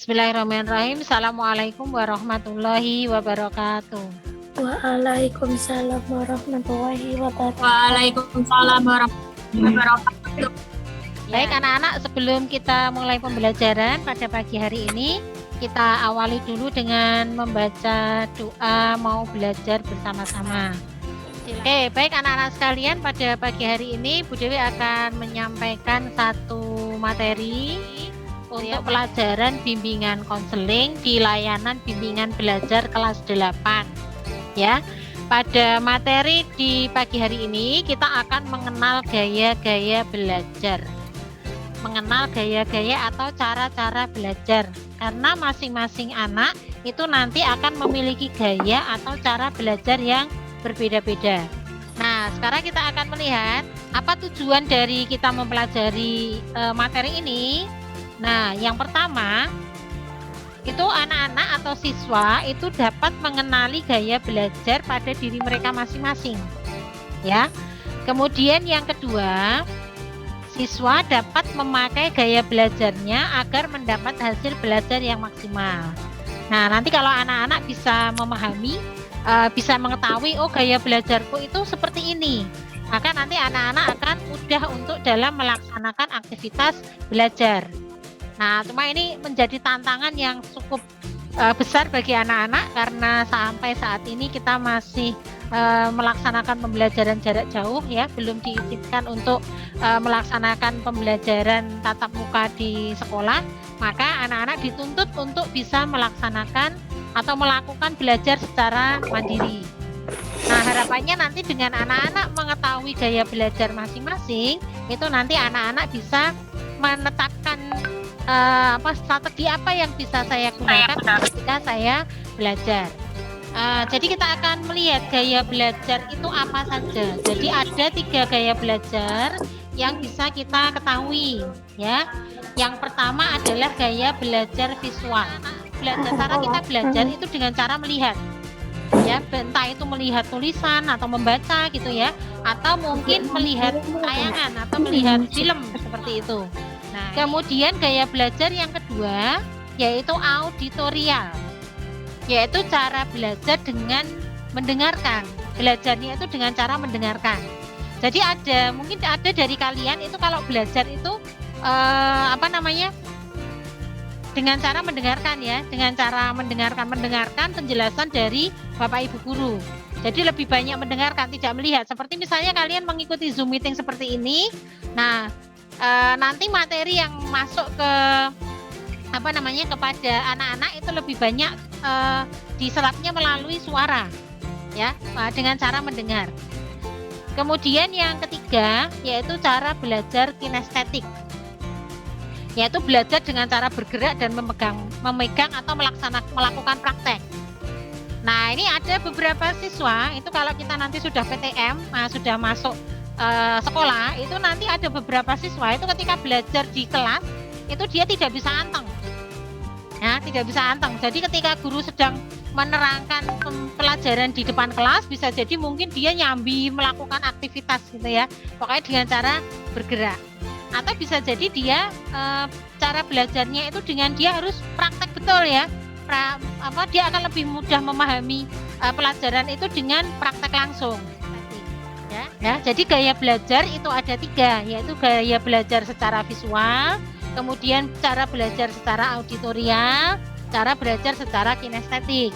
Bismillahirrahmanirrahim. Assalamualaikum warahmatullahi wabarakatuh. Waalaikumsalam warahmatullahi wabarakatuh. Waalaikumsalam warahmatullahi wabarakatuh. Baik anak-anak, sebelum kita mulai pembelajaran pada pagi hari ini, kita awali dulu dengan membaca doa mau belajar bersama-sama. Oke, baik anak-anak sekalian, pada pagi hari ini Bu Dewi akan menyampaikan satu materi untuk pelajaran bimbingan konseling di layanan bimbingan belajar kelas 8. Ya. Pada materi di pagi hari ini kita akan mengenal gaya-gaya belajar. Mengenal gaya-gaya atau cara-cara belajar. Karena masing-masing anak itu nanti akan memiliki gaya atau cara belajar yang berbeda-beda. Nah, sekarang kita akan melihat apa tujuan dari kita mempelajari materi ini. Nah, yang pertama itu anak-anak atau siswa itu dapat mengenali gaya belajar pada diri mereka masing-masing. Ya. Kemudian yang kedua, siswa dapat memakai gaya belajarnya agar mendapat hasil belajar yang maksimal. Nah, nanti kalau anak-anak bisa memahami, bisa mengetahui, oh gaya belajarku itu seperti ini, maka nanti anak-anak akan mudah untuk dalam melaksanakan aktivitas belajar. Nah, cuma ini menjadi tantangan yang cukup besar bagi anak-anak karena sampai saat ini kita masih melaksanakan pembelajaran jarak jauh, ya, belum diizinkan untuk melaksanakan pembelajaran tatap muka di sekolah. Maka anak-anak dituntut untuk bisa melaksanakan atau melakukan belajar secara mandiri. Nah, harapannya nanti dengan anak-anak mengetahui gaya belajar masing-masing, itu nanti anak-anak bisa menetapkan strategi apa yang bisa saya gunakan ketika saya belajar. Jadi kita akan melihat gaya belajar itu apa saja. Jadi ada 3 gaya belajar yang bisa kita ketahui, ya. Yang pertama adalah gaya belajar visual. Cara kita belajar itu dengan cara melihat, ya, entah itu melihat tulisan atau membaca gitu ya, atau mungkin melihat tayangan atau melihat film seperti itu. Nah, kemudian gaya belajar yang kedua yaitu auditorial, yaitu cara belajar dengan mendengarkan. Belajarnya itu dengan cara mendengarkan. Jadi mungkin ada dari kalian itu kalau belajar itu dengan cara mendengarkan, ya, dengan cara mendengarkan penjelasan dari Bapak Ibu guru. Jadi lebih banyak mendengarkan, tidak melihat. Seperti misalnya kalian mengikuti Zoom meeting seperti ini. Nah, nanti materi yang masuk ke kepada anak-anak itu lebih banyak diserapnya melalui suara, ya, dengan cara mendengar. Kemudian yang ketiga yaitu cara belajar kinestetik, yaitu belajar dengan cara bergerak dan memegang atau melakukan praktek. Nah, ini ada beberapa siswa itu kalau kita nanti sudah PTM, sudah masuk sekolah, itu nanti ada beberapa siswa itu ketika belajar di kelas itu dia tidak bisa anteng, ya, tidak bisa anteng. Jadi ketika guru sedang menerangkan pelajaran di depan kelas, bisa jadi mungkin dia nyambi melakukan aktivitas gitu ya, pokoknya dengan cara bergerak. Atau bisa jadi dia cara belajarnya itu dengan dia harus praktek betul, ya. Dia akan lebih mudah memahami pelajaran itu dengan praktek langsung. Ya, jadi gaya belajar itu ada 3, yaitu gaya belajar secara visual, kemudian cara belajar secara auditorial, cara belajar secara kinestetik.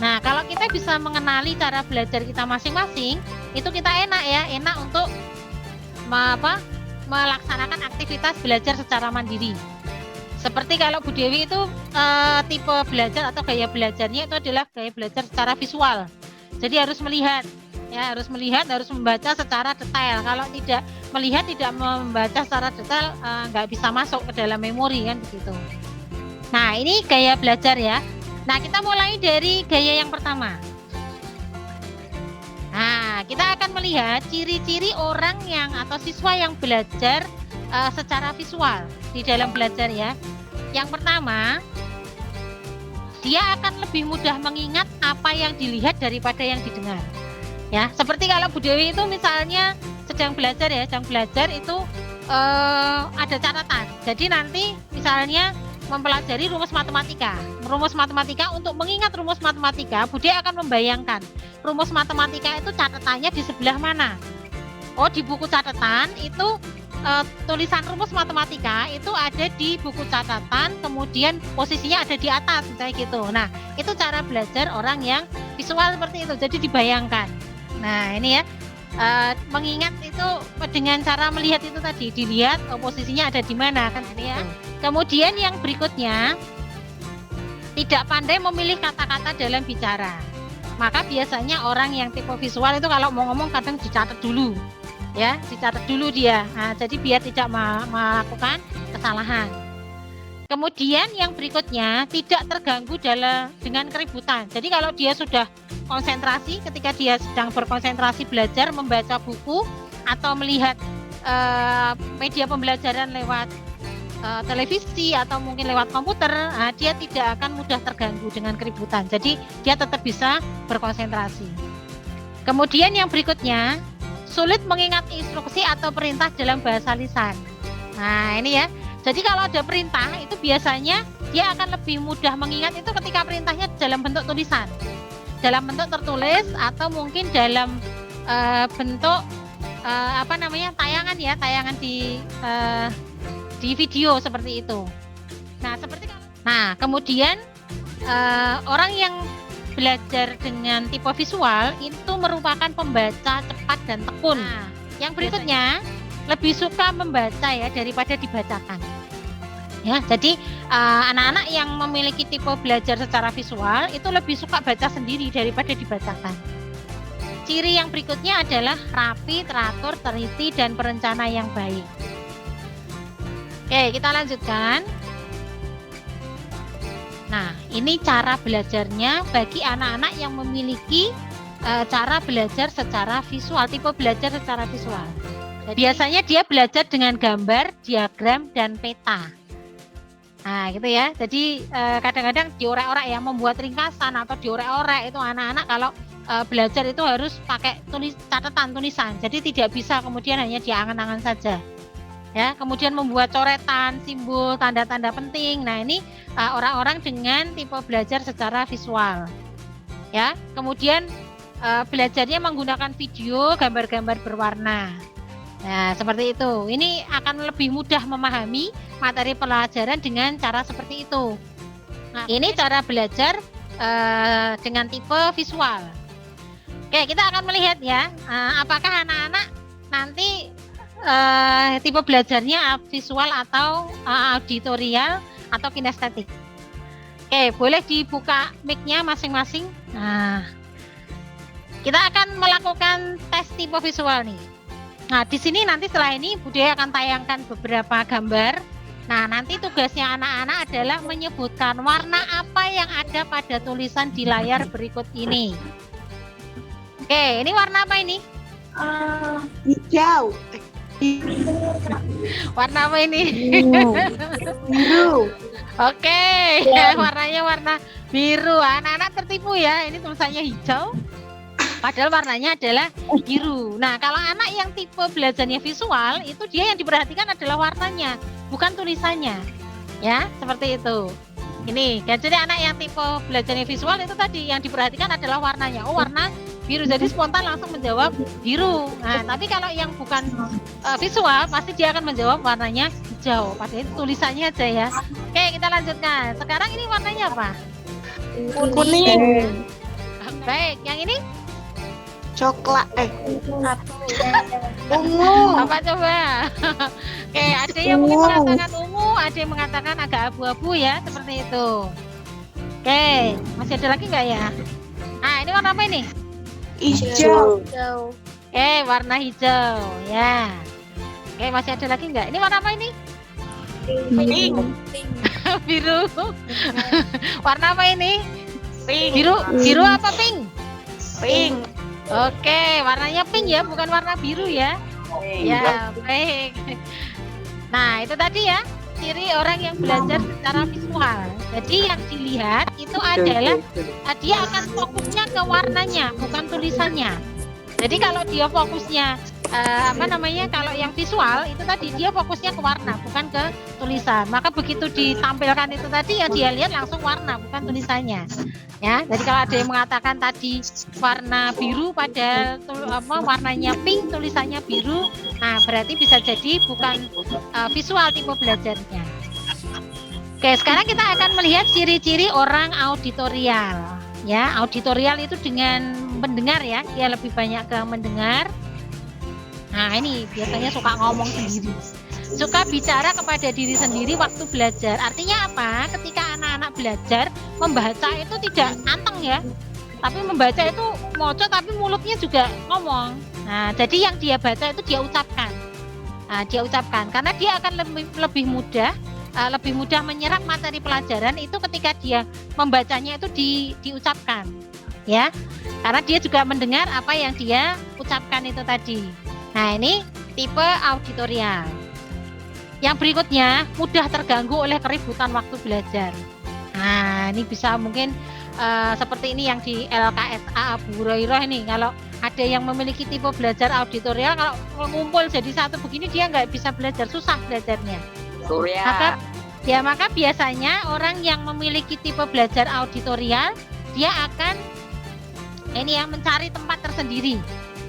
Nah, kalau kita bisa mengenali cara belajar kita masing-masing, itu kita enak untuk melaksanakan aktivitas belajar secara mandiri. Seperti kalau Bu Dewi itu tipe belajar atau gaya belajarnya itu adalah gaya belajar secara visual. Jadi harus melihat, ya, harus membaca secara detail. Kalau tidak melihat, tidak membaca secara detail, nggak bisa masuk ke dalam memori, kan begitu. Nah, ini gaya belajar, ya. Nah, kita mulai dari gaya yang pertama. Nah, kita akan melihat ciri-ciri orang atau siswa yang belajar secara visual di dalam belajar, ya. Yang pertama, dia akan lebih mudah mengingat apa yang dilihat daripada yang didengar. Ya, seperti kalau Bu Dewi itu misalnya sedang belajar itu ada catatan. Jadi nanti misalnya mempelajari rumus matematika. Rumus matematika, untuk mengingat rumus matematika, Bude akan membayangkan rumus matematika itu catatannya di sebelah mana. Oh, di buku catatan itu tulisan rumus matematika itu ada di buku catatan, kemudian posisinya ada di atas, misalnya gitu. Nah, itu cara belajar orang yang visual seperti itu. Jadi dibayangkan. Nah, ini ya, mengingat itu dengan cara melihat itu tadi, dilihat posisinya ada di mana kan ini ya. Kemudian yang berikutnya, tidak pandai memilih kata-kata dalam bicara. Maka biasanya orang yang tipe visual itu kalau mau ngomong kadang dicatat dulu. Ya, dicatat dulu dia. Nah, jadi biar tidak melakukan kesalahan. Kemudian yang berikutnya, tidak terganggu dengan keributan. Jadi kalau dia sudah konsentrasi, ketika dia sedang berkonsentrasi belajar membaca buku atau melihat media pembelajaran lewat televisi atau mungkin lewat komputer, nah, dia tidak akan mudah terganggu dengan keributan. Jadi dia tetap bisa berkonsentrasi. Kemudian yang berikutnya, sulit mengingat instruksi atau perintah dalam bahasa lisan. Nah, ini ya. Jadi kalau ada perintah itu biasanya dia akan lebih mudah mengingat itu ketika perintahnya dalam bentuk tulisan, dalam bentuk tertulis atau mungkin dalam bentuk tayangan ya, tayangan di video seperti itu. Nah, kemudian orang yang belajar dengan tipe visual itu merupakan pembaca cepat dan tekun. Nah, yang berikutnya lebih suka membaca ya daripada dibacakan. Ya, jadi anak-anak yang memiliki tipe belajar secara visual itu lebih suka baca sendiri daripada dibacakan. Ciri yang berikutnya adalah rapi, teratur, teliti, dan perencana yang baik. Oke, kita lanjutkan. Nah, ini cara belajarnya bagi anak-anak yang memiliki cara belajar secara visual, tipe belajar secara visual. Jadi, biasanya dia belajar dengan gambar, diagram, dan peta. Nah, gitu ya. Jadi kadang-kadang diorek-orek ya, membuat ringkasan atau diorek-orek itu anak-anak kalau belajar itu harus pakai catatan tulisan. Jadi tidak bisa kemudian hanya diangan-angan saja. Ya, kemudian membuat coretan, simbol, tanda-tanda penting. Nah, ini orang-orang dengan tipe belajar secara visual. Ya, kemudian belajarnya menggunakan video, gambar-gambar berwarna. Nah, seperti itu. Ini akan lebih mudah memahami materi pelajaran dengan cara seperti itu. Nah, ini cara belajar dengan tipe visual. Oke, kita akan melihat ya, apakah anak-anak nanti tipe belajarnya visual atau auditorial atau kinestetik. Oke, boleh dibuka mic-nya masing-masing. Nah, kita akan melakukan tes tipe visual nih. Nah, di sini nanti setelah ini Bude akan tayangkan beberapa gambar. Nah, nanti tugasnya anak-anak adalah menyebutkan warna apa yang ada pada tulisan di layar berikut ini. Oke, ini warna apa ini? Hijau. Warna apa ini? Biru. Oke, warnanya warna biru. Anak-anak tertipu ya, ini tulisannya hijau, padahal warnanya adalah biru. Nah, kalau anak yang tipe belajarnya visual, itu dia yang diperhatikan adalah warnanya, bukan tulisannya. Ya, seperti itu. Ini, jadi anak yang tipe belajarnya visual itu tadi yang diperhatikan adalah warnanya. Oh, warna biru, jadi spontan langsung menjawab biru. Nah, tapi kalau yang bukan visual, pasti dia akan menjawab warnanya hijau. Padahal itu tulisannya aja ya. Oke, kita lanjutkan. Sekarang ini warnanya apa? Kuning. Baik, yang ini? Coklat. Ungu. Apa coba? Oke, ada yang mungkin mengatakan ungu, ada yang mengatakan agak abu-abu ya, seperti itu. Oke, masih ada lagi nggak ya? Nah, ini warna apa ini? Hijau. Oke, warna hijau ya. Oke, masih ada lagi nggak? Ini warna apa ini? Pink. Biru. Warna apa ini? Pink. Biru apa pink? Pink. Oke, warnanya pink ya, bukan warna biru ya. Ya, baik. Nah, itu tadi ya, ciri orang yang belajar secara visual. Jadi yang dilihat itu adalah dia akan fokusnya ke warnanya, bukan tulisannya. Jadi kalau dia fokusnya Kalau yang visual itu tadi dia fokusnya ke warna bukan ke tulisan. Maka begitu ditampilkan itu tadi yang dia lihat langsung warna bukan tulisannya. Ya, jadi kalau ada yang mengatakan tadi warna biru pada warnanya pink, tulisannya biru, nah berarti bisa jadi bukan visual tipe belajarnya. Oke, sekarang kita akan melihat ciri-ciri orang auditorial. Ya, auditorial itu dengan mendengar ya, dia lebih banyak ke mendengar. Nah, ini biasanya suka ngomong sendiri. Suka bicara kepada diri sendiri waktu belajar. Artinya apa? Ketika anak-anak belajar, membaca itu tidak anteng ya. Tapi membaca itu mocot tapi mulutnya juga ngomong. Nah, jadi yang dia baca itu dia ucapkan. Nah, dia ucapkan karena dia akan lebih mudah menyerap materi pelajaran itu ketika dia membacanya itu diucapkan. Ya. Karena dia juga mendengar apa yang dia ucapkan itu tadi. Nah, ini tipe auditorial. Yang berikutnya, mudah terganggu oleh keributan waktu belajar. Nah, ini bisa mungkin seperti ini yang di LKSA Abu Hurairah ini. Kalau ada yang memiliki tipe belajar auditorial, kalau ngumpul jadi satu begini dia nggak bisa belajar, susah belajarnya. Surya. Maka biasanya orang yang memiliki tipe belajar auditorial, dia akan mencari tempat tersendiri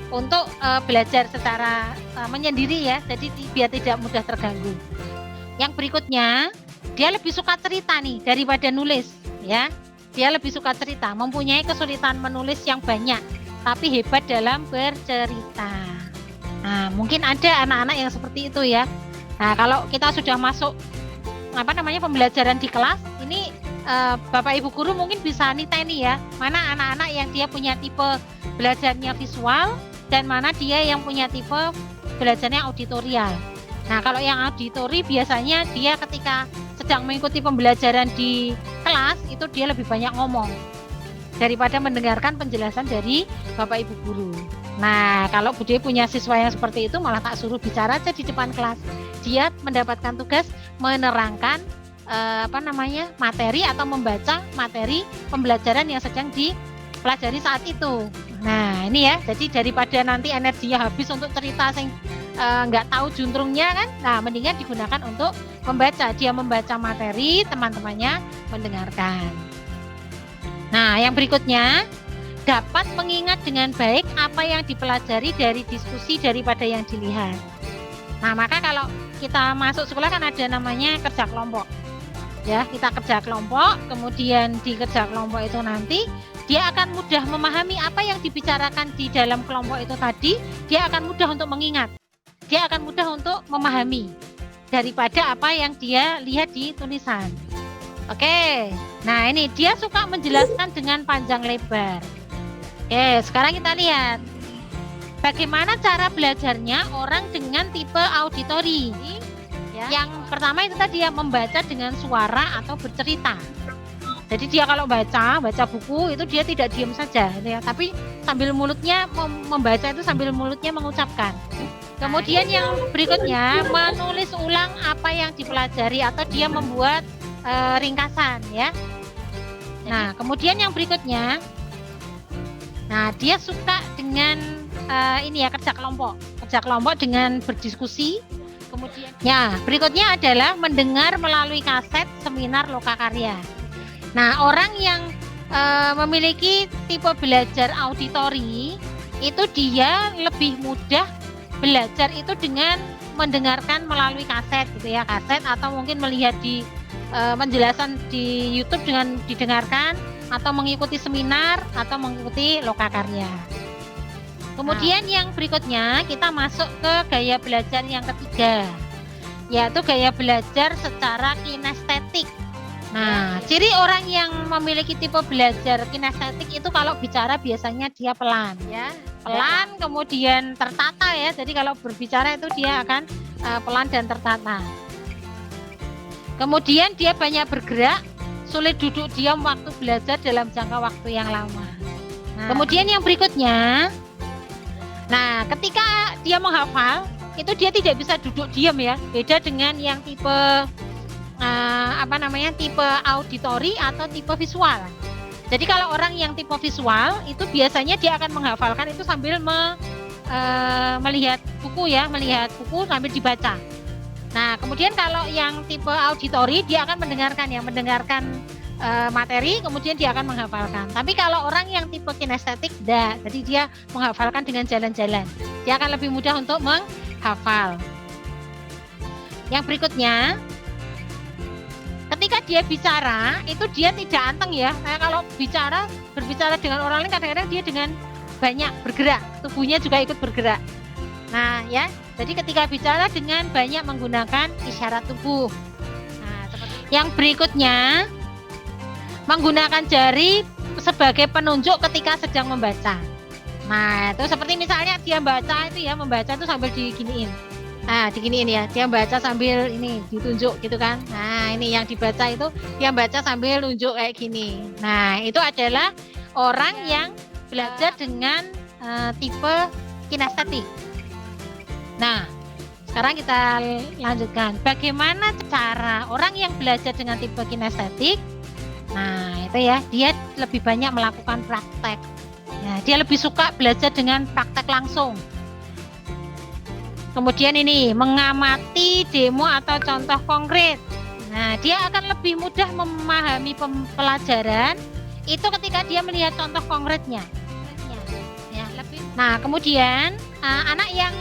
untuk belajar secara menyendiri ya, jadi biar tidak mudah terganggu. Yang berikutnya, dia lebih suka cerita nih daripada nulis ya. Dia lebih suka cerita, mempunyai kesulitan menulis yang banyak, tapi hebat dalam bercerita. Nah, mungkin ada anak-anak yang seperti itu ya. Nah, kalau kita sudah masuk pembelajaran di kelas, ini Bapak Ibu guru mungkin bisa niteni ya, mana anak-anak yang dia punya tipe belajarnya visual dan mana dia yang punya tipe belajarnya auditorial. Nah, kalau yang auditori biasanya dia ketika sedang mengikuti pembelajaran di kelas itu dia lebih banyak ngomong daripada mendengarkan penjelasan dari Bapak Ibu guru. Nah, kalau Bude punya siswa yang seperti itu malah tak suruh bicara aja di depan kelas. Dia mendapatkan tugas menerangkan materi atau membaca materi pembelajaran yang sedang dipelajari saat itu. Nah, ini ya, jadi daripada nanti energinya habis untuk cerita sing nggak tahu juntrungnya kan, nah mendingan digunakan untuk membaca. Dia membaca materi, teman-temannya mendengarkan. Nah, yang berikutnya, dapat mengingat dengan baik apa yang dipelajari dari diskusi daripada yang dilihat. Nah, maka kalau kita masuk sekolah kan ada namanya kerja kelompok. Ya, kita kerja kelompok, kemudian di kerja kelompok itu nanti dia akan mudah memahami apa yang dibicarakan di dalam kelompok itu tadi, dia akan mudah untuk mengingat. Dia akan mudah untuk memahami daripada apa yang dia lihat di tulisan. Oke. Nah, ini dia suka menjelaskan dengan panjang lebar. Oke, sekarang kita lihat bagaimana cara belajarnya orang dengan tipe auditori. Ya. Yang pertama itu tadi ya, membaca dengan suara atau bercerita. Jadi dia kalau baca buku itu dia tidak diam saja, ya, tapi sambil mulutnya membaca itu sambil mulutnya mengucapkan. Kemudian yang berikutnya menulis ulang apa yang dipelajari atau dia membuat ringkasan ya. Nah, kemudian yang berikutnya, nah dia suka dengan kerja kelompok dengan berdiskusi. Kemudian ya berikutnya adalah mendengar melalui kaset seminar lokakarya. Nah, orang yang memiliki tipe belajar auditori itu dia lebih mudah belajar itu dengan mendengarkan melalui kaset gitu ya, kaset atau mungkin melihat di penjelasan di YouTube dengan didengarkan atau mengikuti seminar atau mengikuti lokakarya. Kemudian yang berikutnya kita masuk ke gaya belajar yang ketiga, yaitu gaya belajar secara kinestetik. Nah, ciri orang yang memiliki tipe belajar kinestetik itu kalau bicara biasanya dia pelan ya. Pelan kemudian tertata ya. Jadi kalau berbicara itu dia akan pelan dan tertata. Kemudian dia banyak bergerak, sulit duduk diam waktu belajar dalam jangka waktu yang lama. Nah, kemudian yang berikutnya, nah ketika dia menghafal itu dia tidak bisa duduk diam ya. Beda dengan yang tipe tipe auditori atau tipe visual. Jadi kalau orang yang tipe visual itu biasanya dia akan menghafalkan itu sambil melihat buku ya, melihat buku sambil dibaca. Nah, kemudian kalau yang tipe auditori dia akan mendengarkan ya, mendengarkan materi, kemudian dia akan menghafalkan. Tapi kalau orang yang tipe kinestetik, enggak. Jadi dia menghafalkan dengan jalan-jalan. Dia akan lebih mudah untuk menghafal. Yang berikutnya, ketika dia bicara, itu dia tidak anteng ya. Nah, kalau berbicara dengan orang lain, kadang-kadang dia dengan banyak bergerak, tubuhnya juga ikut bergerak. Nah, ya. Jadi ketika bicara dengan banyak menggunakan isyarat tubuh. Nah, yang berikutnya, menggunakan jari sebagai penunjuk ketika sedang membaca. Nah, itu seperti misalnya dia baca itu ya, membaca itu sambil diginiin. Nah, diginiin ya, dia baca sambil ini ditunjuk gitu kan. Nah, ini yang dibaca itu dia baca sambil nunjuk kayak gini. Nah, itu adalah orang yang belajar dengan tipe kinestetik. Nah, sekarang kita lanjutkan. Bagaimana cara orang yang belajar dengan tipe kinestetik? Nah, itu ya, dia lebih banyak melakukan praktek. Ya, dia lebih suka belajar dengan praktek langsung. Kemudian ini, mengamati demo atau contoh konkret. Nah, dia akan lebih mudah memahami pelajaran itu ketika dia melihat contoh konkretnya. Ya, lebih. Nah, kemudian anak yang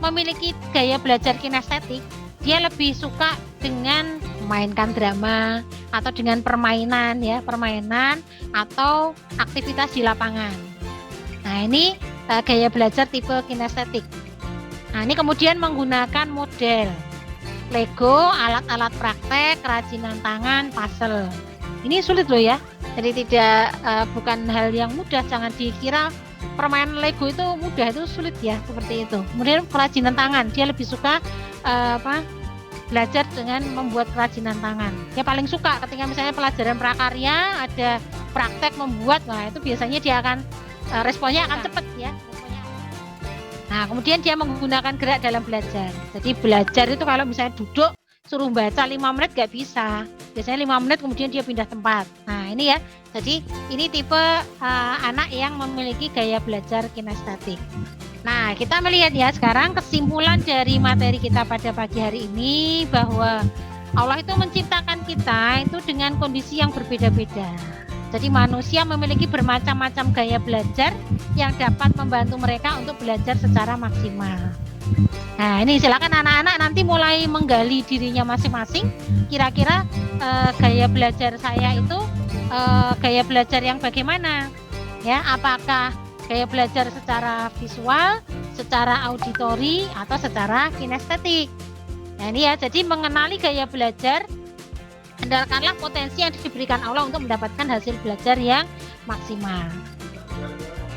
memiliki gaya belajar kinestetik, dia lebih suka dengan memainkan drama atau dengan permainan ya, permainan atau aktivitas di lapangan. Nah, ini gaya belajar tipe kinestetik. Nah, ini kemudian menggunakan model Lego, alat-alat praktek, kerajinan tangan, puzzle. Ini sulit loh ya. Jadi bukan hal yang mudah, jangan dikira permainan Lego itu mudah, itu sulit ya, seperti itu. Kemudian kerajinan tangan, dia lebih suka belajar dengan membuat kerajinan tangan. Dia paling suka ketika misalnya pelajaran prakarya ada praktek membuat, nah itu biasanya dia akan responnya akan cepat ya. Nah, kemudian dia menggunakan gerak dalam belajar. Jadi belajar itu kalau misalnya duduk suruh baca 5 menit gak bisa. Biasanya 5 menit kemudian dia pindah tempat. Nah, ini ya. Jadi ini tipe anak yang memiliki gaya belajar kinestetik. Nah, kita melihat ya sekarang kesimpulan dari materi kita pada pagi hari ini bahwa Allah itu menciptakan kita itu dengan kondisi yang berbeda-beda. Jadi manusia memiliki bermacam-macam gaya belajar yang dapat membantu mereka untuk belajar secara maksimal. Nah, ini silakan anak-anak nanti mulai menggali dirinya masing-masing. Kira-kira gaya belajar saya itu gaya belajar yang bagaimana? Ya, apakah gaya belajar secara visual, secara auditori, atau secara kinestetik? Nah, ini ya, jadi mengenali gaya belajar, andalkanlah potensi yang diberikan Allah untuk mendapatkan hasil belajar yang maksimal.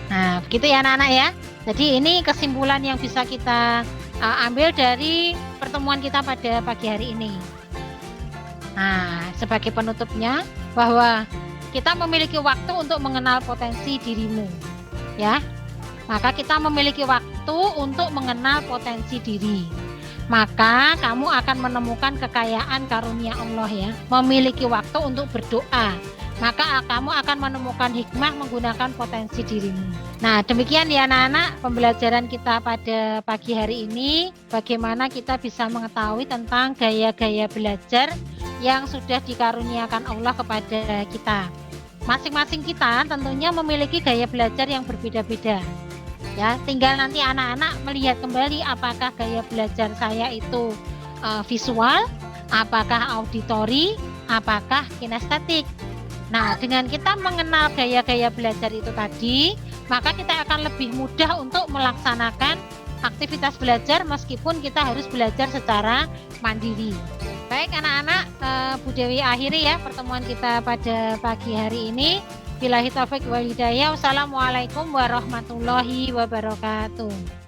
Nah, begitu ya anak-anak ya. Jadi ini kesimpulan yang bisa kita ambil dari pertemuan kita pada pagi hari ini. Nah, sebagai penutupnya bahwa kita memiliki waktu untuk mengenal potensi dirimu. Ya. Maka kita memiliki waktu untuk mengenal potensi diri. Maka kamu akan menemukan kekayaan karunia Allah ya, memiliki waktu untuk berdoa, maka kamu akan menemukan hikmah menggunakan potensi dirimu. Nah, demikian ya anak-anak pembelajaran kita pada pagi hari ini, bagaimana kita bisa mengetahui tentang gaya-gaya belajar yang sudah dikaruniakan Allah kepada kita. Masing-masing kita tentunya memiliki gaya belajar yang berbeda-beda. Ya, tinggal nanti anak-anak melihat kembali apakah gaya belajar saya itu visual, apakah auditori, apakah kinestetik. Nah, dengan kita mengenal gaya-gaya belajar itu tadi, maka kita akan lebih mudah untuk melaksanakan aktivitas belajar meskipun kita harus belajar secara mandiri. Baik anak-anak, Bu Dewi akhiri ya pertemuan kita pada pagi hari ini. Billahi taufik wal hidayah. Wassalamualaikum warahmatullahi wabarakatuh.